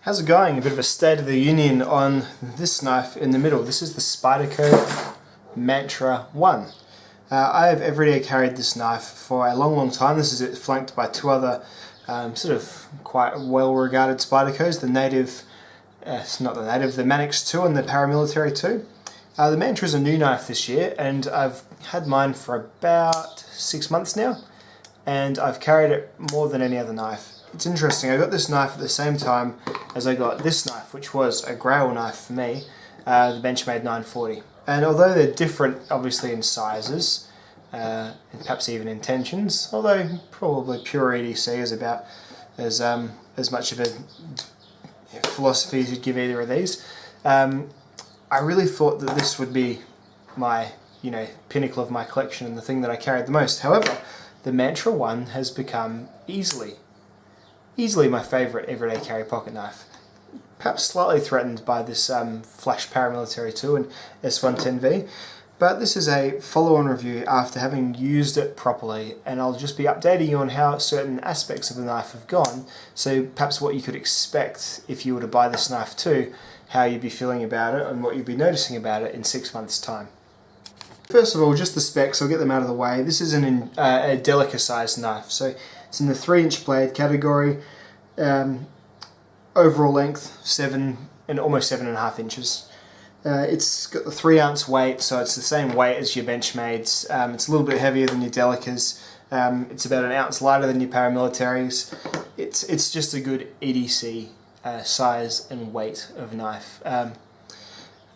How's it going? A bit of a state of the union on this knife in the middle. This is the Spyderco Mantra 1. I have everyday carried this knife for a long time. This is it flanked by two other sort of quite well regarded Spydercos, the native, the Manix 2 and the Paramilitary 2. The Mantra is a new knife this year, and I've had mine for about 6 months now, and I've carried it more than any other knife. It's interesting, I got this knife at the same time as I got this knife, which was a Grail knife for me, the Benchmade 940. And although they're different obviously in sizes, and perhaps even in tensions, although probably pure EDC is about as much of a philosophy as you'd give either of these, I really thought that this would be my pinnacle of my collection and the thing that I carried the most. However, the Mantra 1 has become easily my favourite everyday carry pocket knife. Perhaps slightly threatened by this Flash Paramilitary 2 and S110V, but this is a follow-on review after having used it properly, and I'll just be updating you on how certain aspects of the knife have gone, so perhaps what you could expect if you were to buy this knife too, how you'd be feeling about it and what you'd be noticing about it in 6 months' time. First of all, just the specs, I'll get them out of the way. This is a Delica sized knife, so it's in the 3-inch blade category, overall length 7 and almost 7.5 inches. It's got the 3-ounce weight, so it's the same weight as your Benchmades. It's a little bit heavier than your Delicas. It's about an ounce lighter than your Paramilitaries. It's just a good EDC size and weight of knife.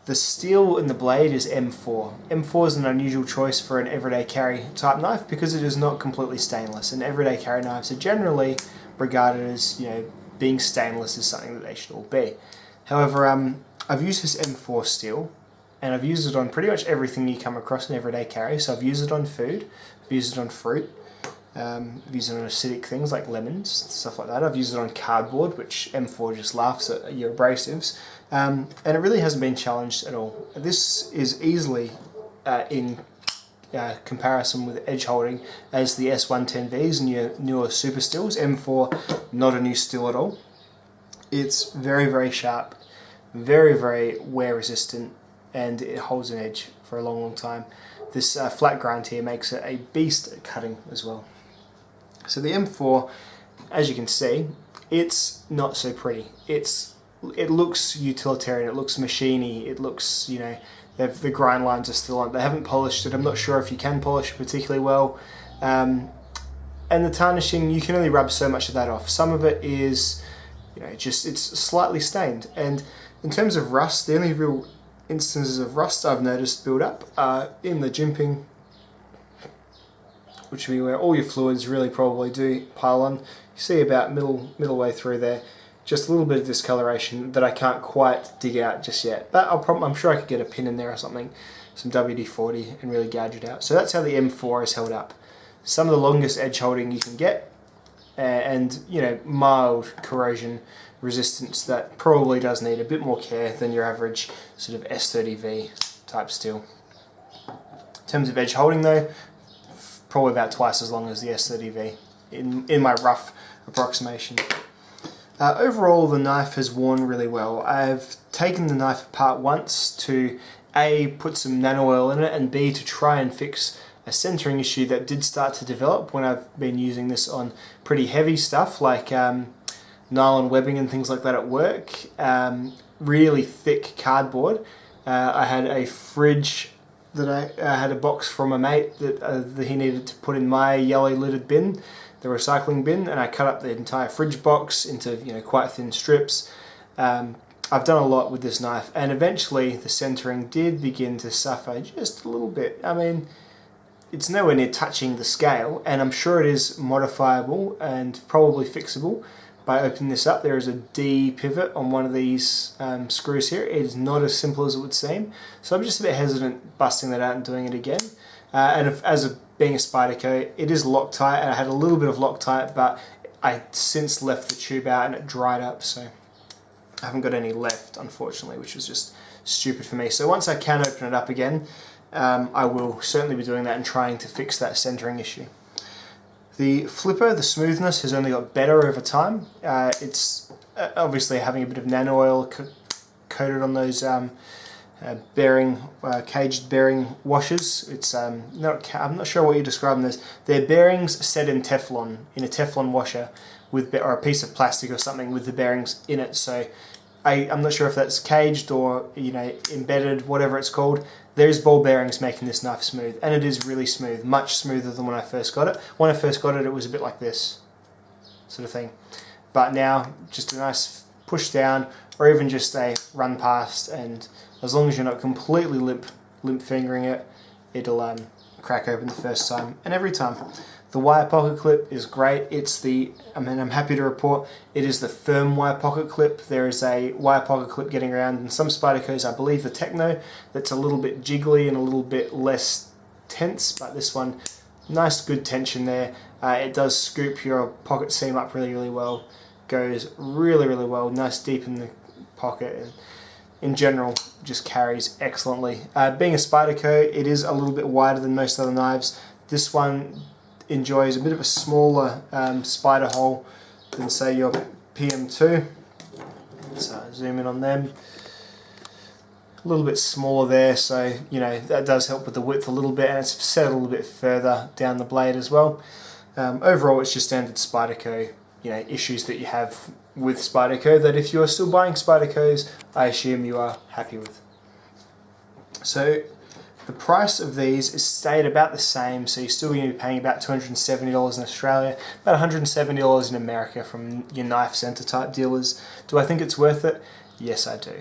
The steel in the blade is M4. M4 is an unusual choice for an everyday carry type knife because it is not completely stainless, and everyday carry knives are generally regarded as, being stainless is something that they should all be. However, I've used this M4 steel, and I've used it on pretty much everything you come across in everyday carry. So I've used it on food, I've used it on fruit, I've used it on acidic things like lemons, stuff like that. I've used it on cardboard, which M4 just laughs at your abrasives, and it really hasn't been challenged at all. This is easily in comparison with edge holding as the S110Vs and your newer super steels. M4, not a new steel at all. It's very, very sharp, very, very wear resistant, and it holds an edge for a long time. This flat grind here makes it a beast at cutting as well. So the M4, as you can see, it's not so pretty. It looks utilitarian, it looks machiny, it looks, the grind lines are still on. They haven't polished it. I'm not sure if you can polish it particularly well. And the tarnishing, you can only rub so much of that off. Some of it is, it's slightly stained. And in terms of rust, the only real instances of rust I've noticed build up are in the jimping, which would be where all your fluids really probably do pile on. You see about middle way through there, just a little bit of discoloration that I can't quite dig out just yet. But I'm sure I could get a pin in there or something, some WD-40, and really gouge it out. So that's how the M4 is held up. Some of the longest edge holding you can get, and mild corrosion resistance that probably does need a bit more care than your average sort of S30V type steel. In terms of edge holding though, probably about twice as long as the S30V in my rough approximation. Overall, the knife has worn really well. I've taken the knife apart once to A, put some nano oil in it, and B, to try and fix a centering issue that did start to develop when I've been using this on pretty heavy stuff like nylon webbing and things like that at work. Really thick cardboard. I had a fridge that I had a box from a mate that he needed to put in my yellow lidded bin, the recycling bin, and I cut up the entire fridge box into quite thin strips. I've done a lot with this knife, and eventually the centering did begin to suffer just a little bit. I mean, it's nowhere near touching the scale, and I'm sure it is modifiable and probably fixable by opening this up. There is a D pivot on one of these screws here. It is not as simple as it would seem, so I'm just a bit hesitant busting that out and doing it again. Being a Spyderco, it is Loctite, and I had a little bit of Loctite, but I since left the tube out and it dried up, so I haven't got any left, unfortunately, which was just stupid for me. So once I can open it up again, I will certainly be doing that and trying to fix that centering issue. The flipper, the smoothness, has only got better over time. It's obviously having a bit of nano oil coated on those caged bearing washers. It's I'm not sure what you describe them as. They're bearings set in Teflon, in a Teflon washer, or a piece of plastic or something with the bearings in it. So I'm not sure if that's caged or embedded, whatever it's called. There's ball bearings making this knife smooth, and it is really smooth, much smoother than when I first got it. When I first got it, it was a bit like this sort of thing, but now just a nice push down, or even just a run past, and as long as you're not completely limp fingering it, it'll crack open the first time and every time. The wire pocket clip is great. I'm happy to report it is the firm wire pocket clip. There is a wire pocket clip getting around in some Spydercos, I believe the Techno, that's a little bit jiggly and a little bit less tense, but this one, nice good tension there. It does scoop your pocket seam up really well, goes really well, nice deep in the pocket, and in general just carries excellently. Being a Spyderco, it is a little bit wider than most other knives. This one enjoys a bit of a smaller spider hole than say your PM2. So zoom in on them. A little bit smaller there, so that does help with the width a little bit, and it's set a little bit further down the blade as well. Overall, it's just standard Spyderco issues that you have with Spyderco that if you are still buying Spydercos, I assume you are happy with. So the price of these is stayed about the same, so you're still going to be paying about $270 in Australia, about $170 in America from your knife centre type dealers. Do I think it's worth it? Yes, I do.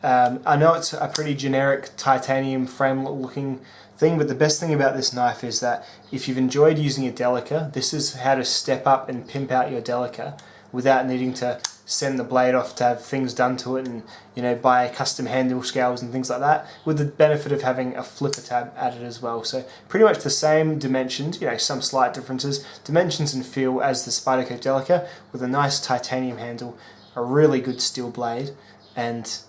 I know it's a pretty generic titanium frame looking thing, but the best thing about this knife is that if you've enjoyed using a Delica, this is how to step up and pimp out your Delica without needing to send the blade off to have things done to it and buy custom handle scales and things like that, with the benefit of having a flipper tab added as well. So pretty much the same dimensions, some slight differences, dimensions and feel as the Spyderco Delica, with a nice titanium handle, a really good steel blade, and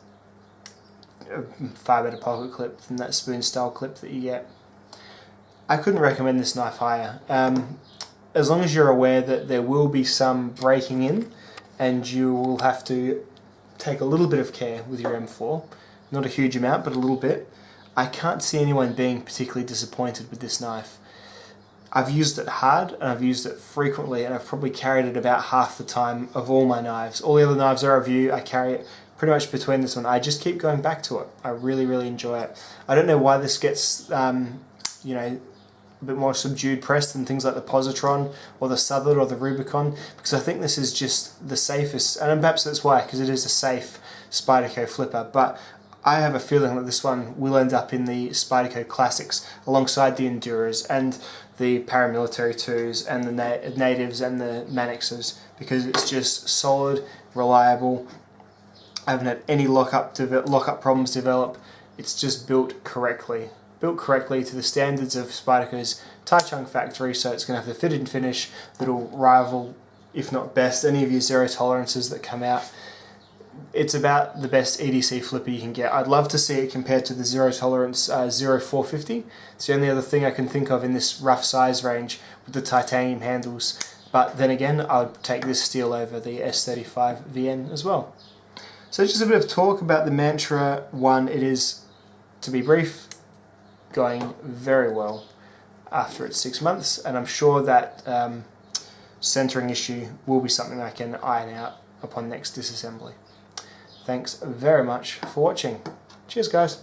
a far better pocket clip than that spoon style clip that you get. I couldn't recommend this knife higher. As long as you're aware that there will be some breaking in, and you will have to take a little bit of care with your M4, not a huge amount, but a little bit, I can't see anyone being particularly disappointed with this knife. I've used it hard, and I've used it frequently, and I've probably carried it about half the time of all my knives. All the other knives I review, I carry it pretty much between this one. I just keep going back to it. I really enjoy it. I don't know why this gets, a bit more subdued press than things like the Positron or the Southern or the Rubicon, because I think this is just the safest, and perhaps that's why, because it is a safe Spyderco flipper, but I have a feeling that this one will end up in the Spyderco Classics alongside the Enduras and the Paramilitary 2s and the Natives and the Manixes, because it's just solid, reliable. I haven't had any lockup problems develop. It's just built correctly to the standards of Spyderco's Taichung factory, so it's going to have the fit and finish that'll rival, if not best, any of your zero tolerances that come out. It's about the best EDC flipper you can get. I'd love to see it compared to the zero tolerance 0450. It's the only other thing I can think of in this rough size range with the titanium handles. But then again, I'd take this steel over the S35 VN as well. So just a bit of talk about the Mantra 1. It is, to be brief, going very well after its 6 months, and I'm sure that centering issue will be something I can iron out upon next disassembly. Thanks very much for watching. Cheers guys.